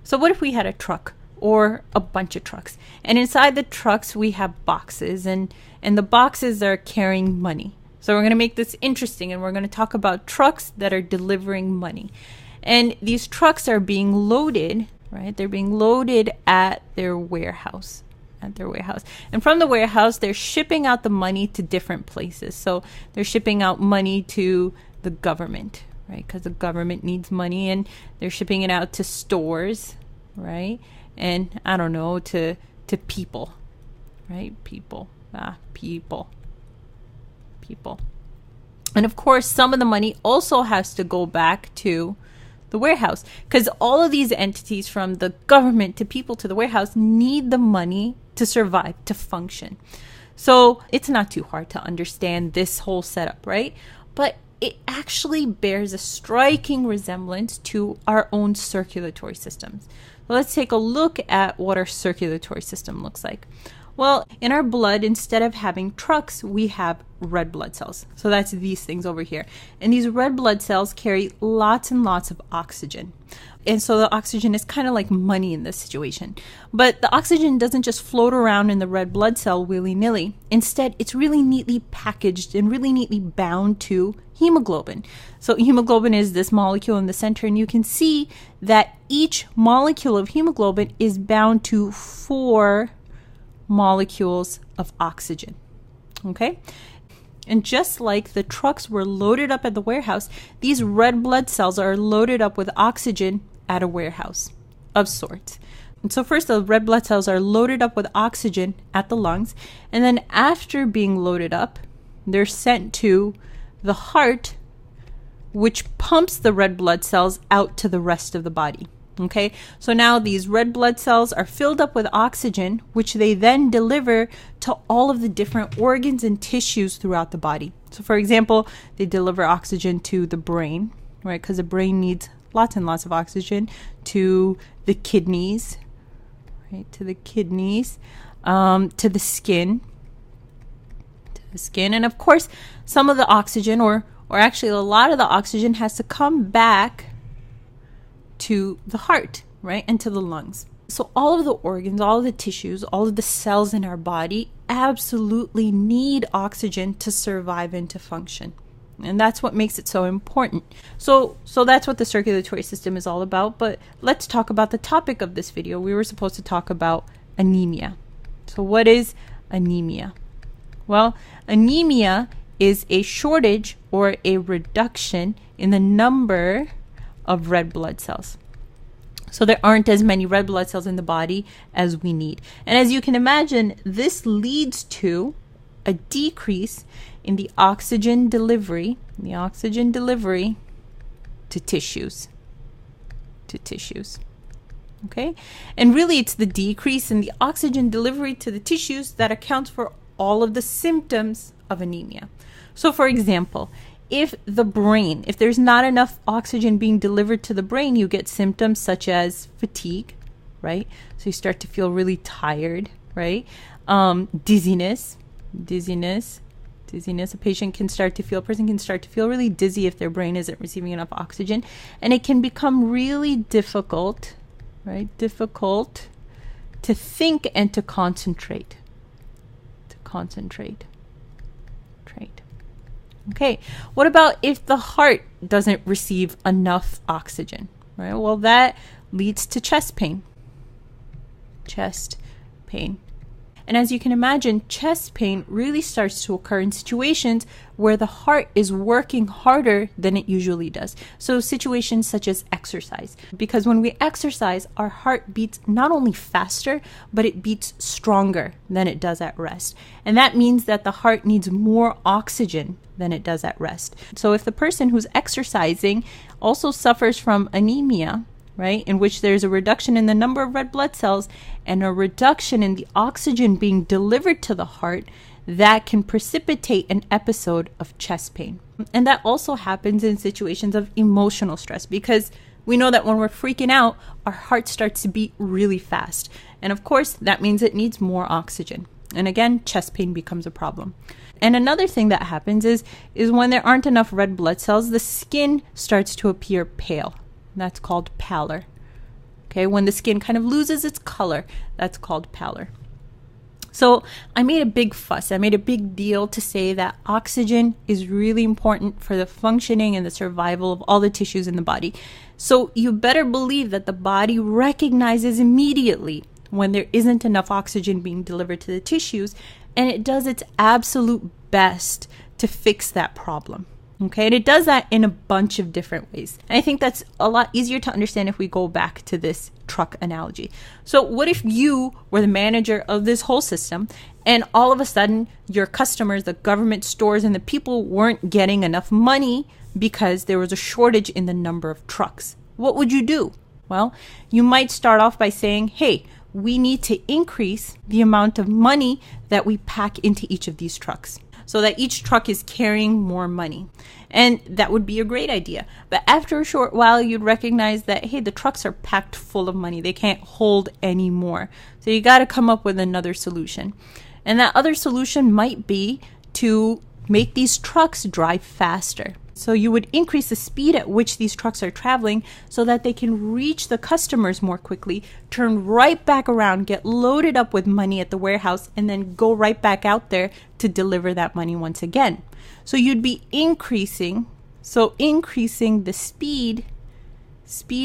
So what if we had a truck or a bunch of trucks? And inside the trucks, we have boxes, and the boxes are carrying money. So we're going to make this interesting, and we're going to talk about trucks that are delivering money. And these trucks are being loaded, right? They're being loaded at their warehouse. And from the warehouse, they're shipping out the money to different places. So they're shipping out money to the government, right? Because the government needs money, and they're shipping it out to stores, right? And I don't know, to people, right? People. And of course, some of the money also has to go back to the warehouse, because all of these entities, from the government to people to the warehouse, need the money to survive, to function. So it's not too hard to understand this whole setup, right? But it actually bears a striking resemblance to our own circulatory systems. So let's take a look at what our circulatory system looks like. Well, in our blood, instead of having trucks, we have red blood cells. So that's these things over here. And these red blood cells carry lots and lots of oxygen. And so the oxygen is kind of like money in this situation. But the oxygen doesn't just float around in the red blood cell willy-nilly. Instead, it's really neatly packaged and really neatly bound to hemoglobin. So hemoglobin is this molecule in the center, and you can see that each molecule of hemoglobin is bound to 4 molecules of oxygen. Okay? And just like the trucks were loaded up at the warehouse, these red blood cells are loaded up with oxygen at a warehouse of sorts. And so first, the red blood cells are loaded up with oxygen at the lungs, and then after being loaded up, they're sent to the heart, which pumps the red blood cells out to the rest of the body. Okay, so now these red blood cells are filled up with oxygen, which they then deliver to all of the different organs and tissues throughout the body. So for example, they deliver oxygen to the brain, right? Because the brain needs lots and lots of oxygen, to the kidneys, right? To the kidneys, to the skin, and of course, some of the oxygen, or actually a lot of the oxygen, has to come back to the heart, right? And to the lungs. So all of the organs, all of the tissues, all of the cells in our body absolutely need oxygen to survive and to function. And that's what makes it so important. So that's what the circulatory system is all about. But let's talk about the topic of this video. We were supposed to talk about anemia. So what is anemia? Well, anemia is a shortage or a reduction in the number of red blood cells. So there aren't as many red blood cells in the body as we need. And as you can imagine, this leads to a decrease in the oxygen delivery to tissues. Okay? And really, it's the decrease in the oxygen delivery to the tissues that accounts for all of the symptoms of anemia. So for example, if there's not enough oxygen being delivered to the brain, you get symptoms such as fatigue, right? So you start to feel really tired, right? Dizziness. A person can start to feel really dizzy if their brain isn't receiving enough oxygen. And it can become really difficult, right? Difficult to think and to concentrate. Okay, what about if the heart doesn't receive enough oxygen, right? Well, that leads to chest pain. And as you can imagine, chest pain really starts to occur in situations where the heart is working harder than it usually does. So situations such as exercise. Because when we exercise, our heart beats not only faster, but it beats stronger than it does at rest. And that means that the heart needs more oxygen than it does at rest. So if the person who's exercising also suffers from anemia, right, in which there's a reduction in the number of red blood cells and a reduction in the oxygen being delivered to the heart, that can precipitate an episode of chest pain. And that also happens in situations of emotional stress, because we know that when we're freaking out, our heart starts to beat really fast. And of course, that means it needs more oxygen. And again, chest pain becomes a problem. And another thing that happens is when there aren't enough red blood cells, the skin starts to appear pale. That's called pallor. Okay, when the skin kind of loses its color, that's called pallor. So I made a big fuss. I made a big deal to say that oxygen is really important for the functioning and the survival of all the tissues in the body. So you better believe that the body recognizes immediately when there isn't enough oxygen being delivered to the tissues, and it does its absolute best to fix that problem. Okay, and it does that in a bunch of different ways. And I think that's a lot easier to understand if we go back to this truck analogy. So what if you were the manager of this whole system and all of a sudden your customers, the government stores, and the people weren't getting enough money because there was a shortage in the number of trucks? What would you do? Well, you might start off by saying, hey, we need to increase the amount of money that we pack into each of these trucks, so that each truck is carrying more money. And that would be a great idea. But after a short while, you'd recognize that, hey, the trucks are packed full of money. They can't hold any more. So you got to come up with another solution. And that other solution might be to make these trucks drive faster. So you would increase the speed at which these trucks are traveling so that they can reach the customers more quickly, turn right back around, get loaded up with money at the warehouse, and then go right back out there to deliver that money once again. So you'd be increasing the speed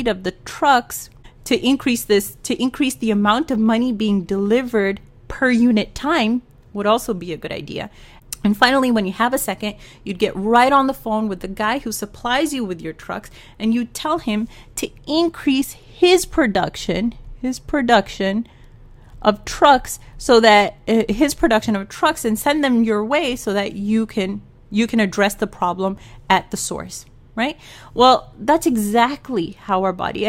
of the trucks to increase the amount of money being delivered per unit time would also be a good idea. And finally, when you have a second, you'd get right on the phone with the guy who supplies you with your trucks, and you tell him to increase his production of trucks, so that and send them your way so that you can address the problem at the source, right? Well, that's exactly how our body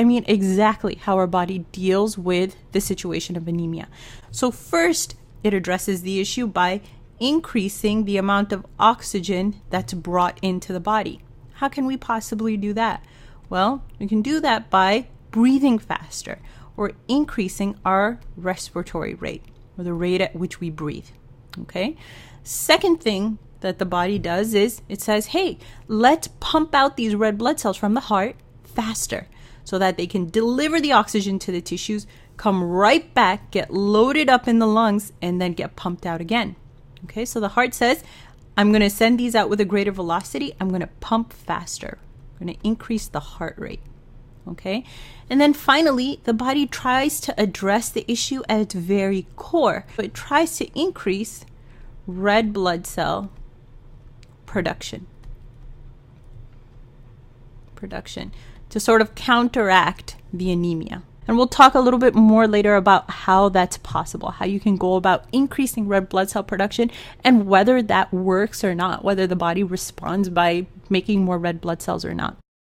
deals with the situation of anemia. So first, it addresses the issue by increasing the amount of oxygen that's brought into the body. How can we possibly do that? Well, we can do that by breathing faster, or increasing our respiratory rate, or the rate at which we breathe. Okay? Second thing that the body does is it says, hey, let's pump out these red blood cells from the heart faster so that they can deliver the oxygen to the tissues, come right back, get loaded up in the lungs, and then get pumped out again. Okay, so the heart says, I'm going to send these out with a greater velocity. I'm going to pump faster. I'm going to increase the heart rate. Okay, and then finally, the body tries to address the issue at its very core. It tries to increase red blood cell production to sort of counteract the anemia. And we'll talk a little bit more later about how that's possible, how you can go about increasing red blood cell production and whether that works or not, whether the body responds by making more red blood cells or not.